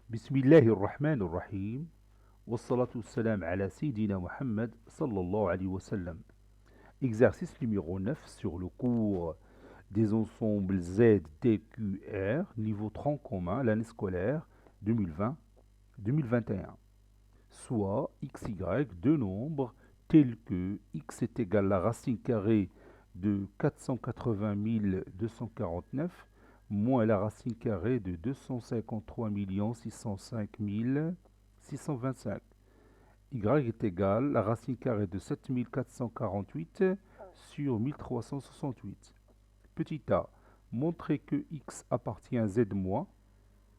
بسم الله الرحمن الرحيم والصلاة والسلام على سيدنا Mohammed sallallahu alayhi wa sallam. Exercice numéro 9 sur le cours des ensembles Z, T, Q, R, niveau tronc commun, l'année scolaire 2020-2021. Soit x, y, deux nombres tels que x est égal à la racine carrée de 480 249 moins la racine carrée de 253 605 625. Y est égal à la racine carrée de 7448 sur 1368. Petit a, montrer que x appartient à z-.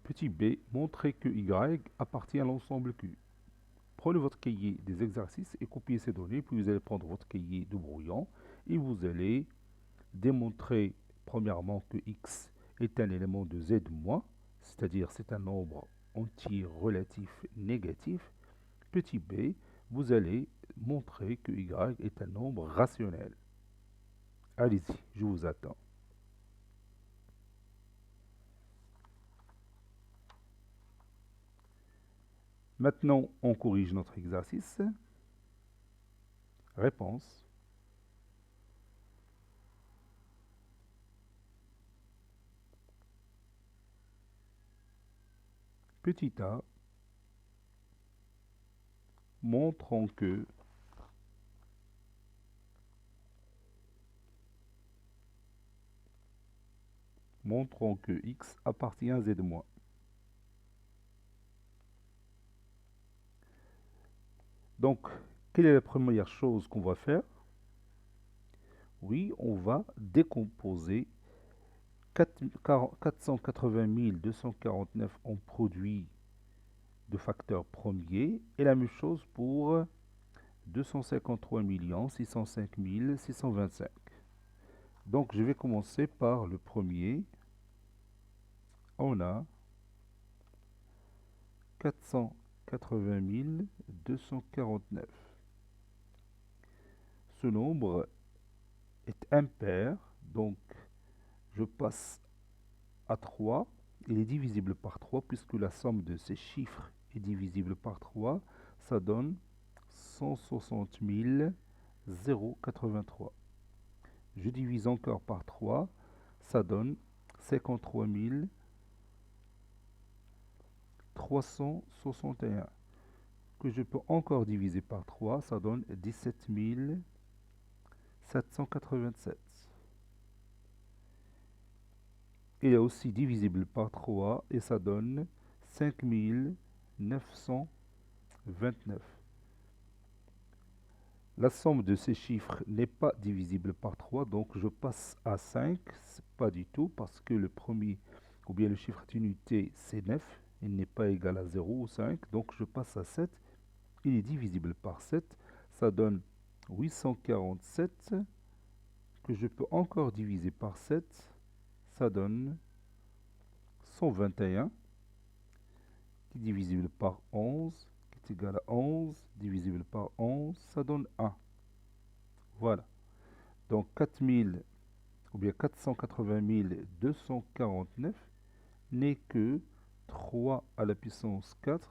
Petit b, montrer que y appartient à l'ensemble q. Prenez votre cahier des exercices et copiez ces données, puis vous allez prendre votre cahier de brouillon et vous allez démontrer premièrement que x est un élément de z-, c'est-à-dire c'est un nombre entier relatif négatif. Petit b, vous allez montrer que y est un nombre rationnel. Allez-y, je vous attends. Maintenant, on corrige notre exercice. Réponse. Petit a, montrons que x appartient à z-. Donc, quelle est la première chose qu'on va faire? Oui, on va décomposer 480 249 en produit de facteurs premiers et la même chose pour 253 605 625. Donc, je vais commencer par le premier. On a 480 249. Ce nombre est impair, donc je passe à 3. Il est divisible par 3 puisque la somme de ces chiffres est divisible par 3. Ça donne 160 083. Je divise encore par 3. Ça donne 53 361. Que je peux encore diviser par 3. Ça donne 17 787. Il est aussi divisible par 3 et ça donne 5929. La somme de ces chiffres n'est pas divisible par 3, donc je passe à 5. Pas du tout, parce que le premier, ou bien le chiffre d'unité, c'est 9. Il n'est pas égal à 0 ou 5, donc je passe à 7. Il est divisible par 7. Ça donne 847, que je peux encore diviser par 7. Ça donne 121, qui est divisible par 11, qui est égal à 11, divisible par 11, ça donne 1. Voilà. Donc 4000, ou bien 480 249 n'est que 3 à la puissance 4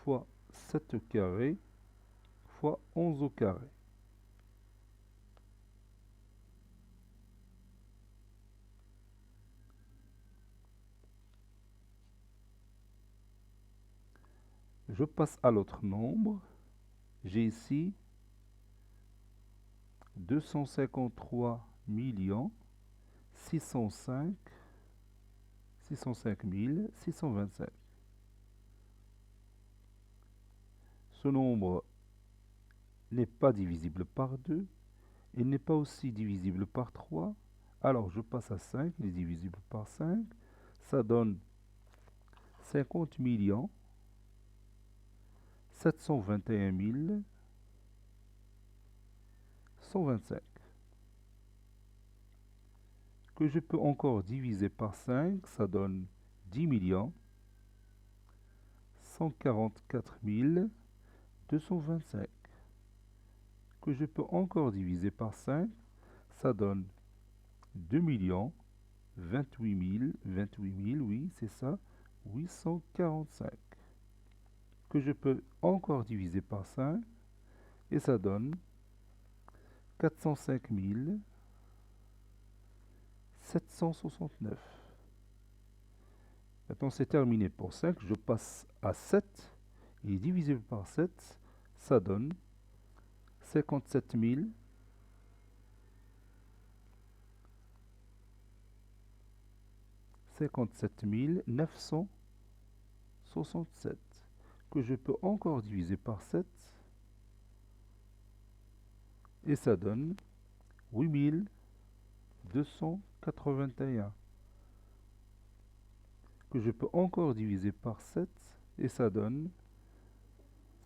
fois 7 au carré fois 11 au carré. Je passe à l'autre nombre. J'ai ici 253 605 625. Ce nombre n'est pas divisible par 2. Il n'est pas aussi divisible par 3. Alors je passe à 5. Il est divisible par 5. Ça donne 50 721 125. Que je peux encore diviser par 5. Ça donne 10 144 225. Que je peux encore diviser par 5. Ça donne 2 28 000, oui, c'est ça, 845 que je peux encore diviser par 5 et ça donne 405 769. Maintenant c'est terminé pour 5, je passe à 7 et divisé par 7, ça donne 57 967 que je peux encore diviser par 7 et ça donne 8281 que je peux encore diviser par 7 et ça donne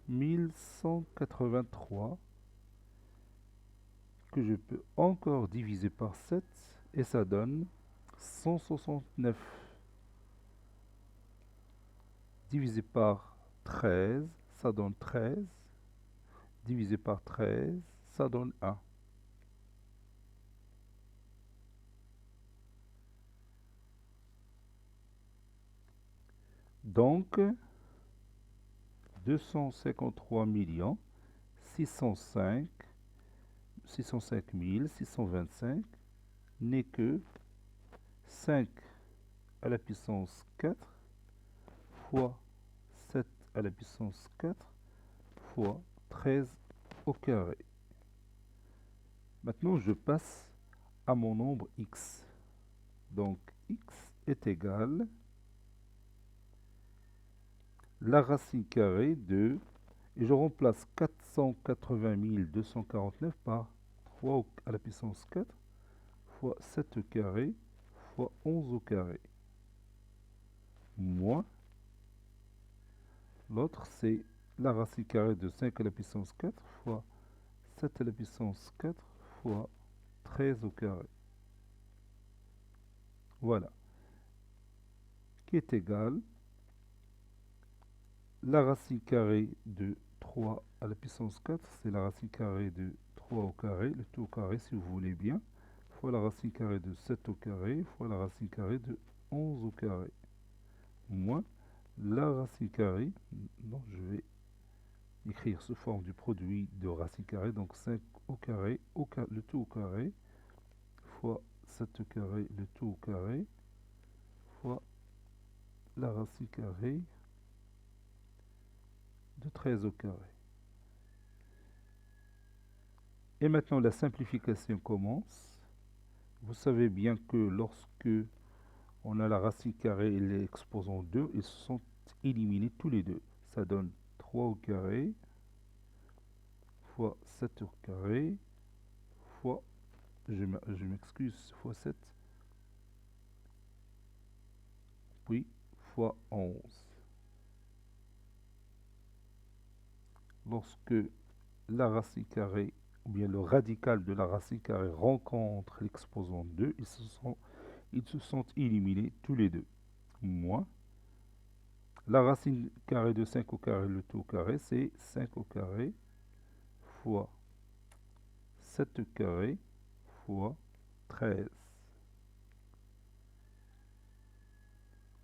1183 que je peux encore diviser par 7 et ça donne 169 divisé par 13, ça donne 13, divisé par 13, ça donne 1. Donc, 253 605 625 n'est que 5 à la puissance 4 fois 7 à la puissance 4 fois 13 au carré. Maintenant, je passe à mon nombre x. Donc, x est égal à la racine carrée de, et je remplace 480 249 par 3 à la puissance 4 fois 7 au carré fois 11 au carré. Moins, l'autre c'est la racine carrée de 5 à la puissance 4 fois 7 à la puissance 4 fois 13 au carré. Voilà. Qui est égal la racine carrée de 3 à la puissance 4, c'est la racine carrée de 3 au carré, le tout au carré si vous voulez bien, fois la racine carrée de 7 au carré, fois la racine carrée de 11 au carré, moins la racine carrée, non, je vais écrire sous forme du produit de racine carrée, donc 5 au carré, le tout au carré, fois 7 au carré, le tout au carré, fois la racine carrée de 13 au carré. Et maintenant la simplification commence. Vous savez bien que lorsque on a la racine carrée et les exposants 2, ils sont éliminés tous les deux. Ça donne 3 au carré fois 7 au carré fois, je m'excuse, fois 7, puis fois 11. Lorsque la racine carrée, ou bien le radical de la racine carrée rencontre l'exposant 2, ils se sont éliminés tous les deux. Moins la racine carrée de 5 au carré, le tout au carré, c'est 5 au carré fois 7 au carré fois 13.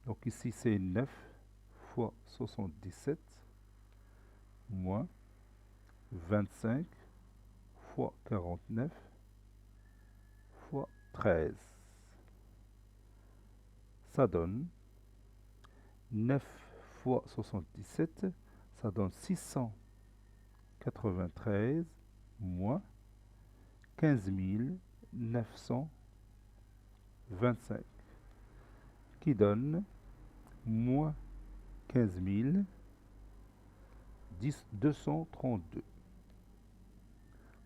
Donc ici c'est 9 fois 77 moins 25 fois 49 fois 13. Ça donne 9 fois 77, ça donne 693 moins 15 925 qui donne moins 15 232.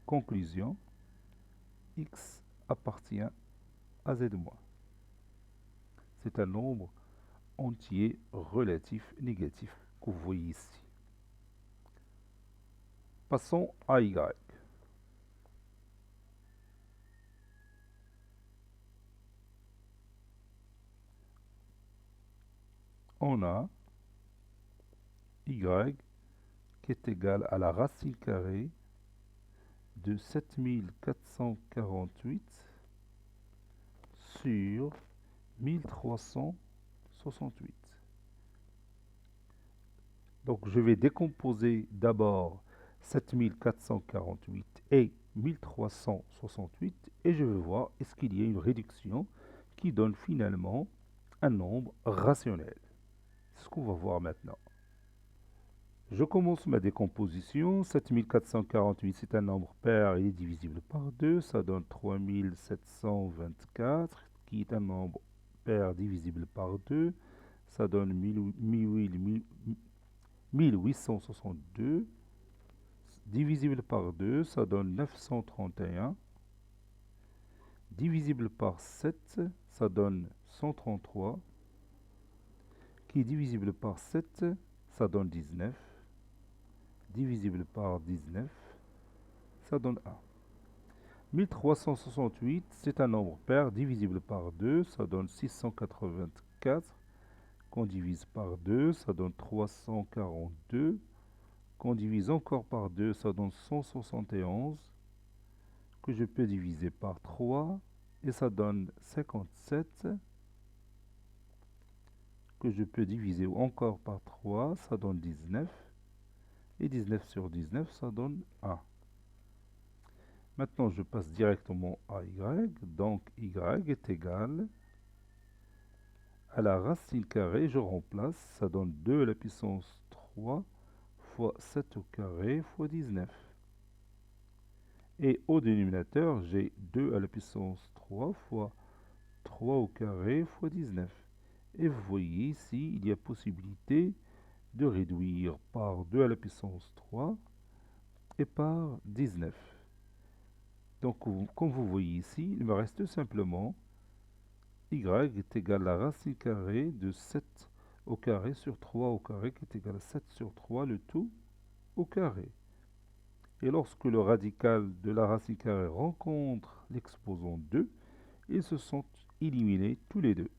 Conclusion, x appartient à z-. C'est un nombre entier relatif négatif que vous voyez ici. Passons à y. On a y qui est égal à la racine carrée de 7448 sur 1368. Donc je vais décomposer d'abord 7448 et 1368 et je vais voir est-ce qu'il y a une réduction qui donne finalement un nombre rationnel. C'est ce qu'on va voir maintenant. Je commence ma décomposition. 7448, c'est un nombre pair, il est divisible par 2. Ça donne 3724, qui est un nombre pair divisible par 2. Ça donne 1862. Divisible par 2, ça donne 931. Divisible par 7, ça donne 133. Qui est divisible par 7, ça donne 19. Divisible par 19, ça donne 1. 1368, c'est un nombre pair divisible par 2, ça donne 684. Qu'on divise par 2, ça donne 342. Qu'on divise encore par 2, ça donne 171. Que je peux diviser par 3, et ça donne 57. Que je peux diviser encore par 3, ça donne 19. Et 19 sur 19, ça donne 1. Maintenant, je passe directement à y. Donc, y est égal à la racine carrée. Je remplace, ça donne 2 à la puissance 3 fois 7 au carré fois 19. Et au dénominateur, j'ai 2 à la puissance 3 fois 3 au carré fois 19. Et vous voyez ici, il y a possibilité de réduire par 2 à la puissance 3 et par 19. Donc, comme vous voyez ici, il me reste simplement y est égal à la racine carrée de 7 au carré sur 3 au carré, qui est égal à 7 sur 3, le tout au carré. Et lorsque le radical de la racine carrée rencontre l'exposant 2, ils se sont éliminés tous les deux.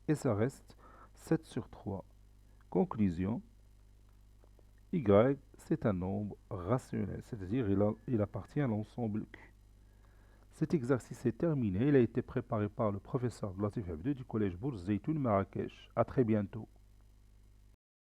Et ça reste 7 sur 3. Conclusion, y, c'est un nombre rationnel, c'est-à-dire il appartient à l'ensemble Q. Cet exercice est terminé. Il a été préparé par le professeur Latif Abdou du collège Bourz Zeytoun Marrakech. À très bientôt.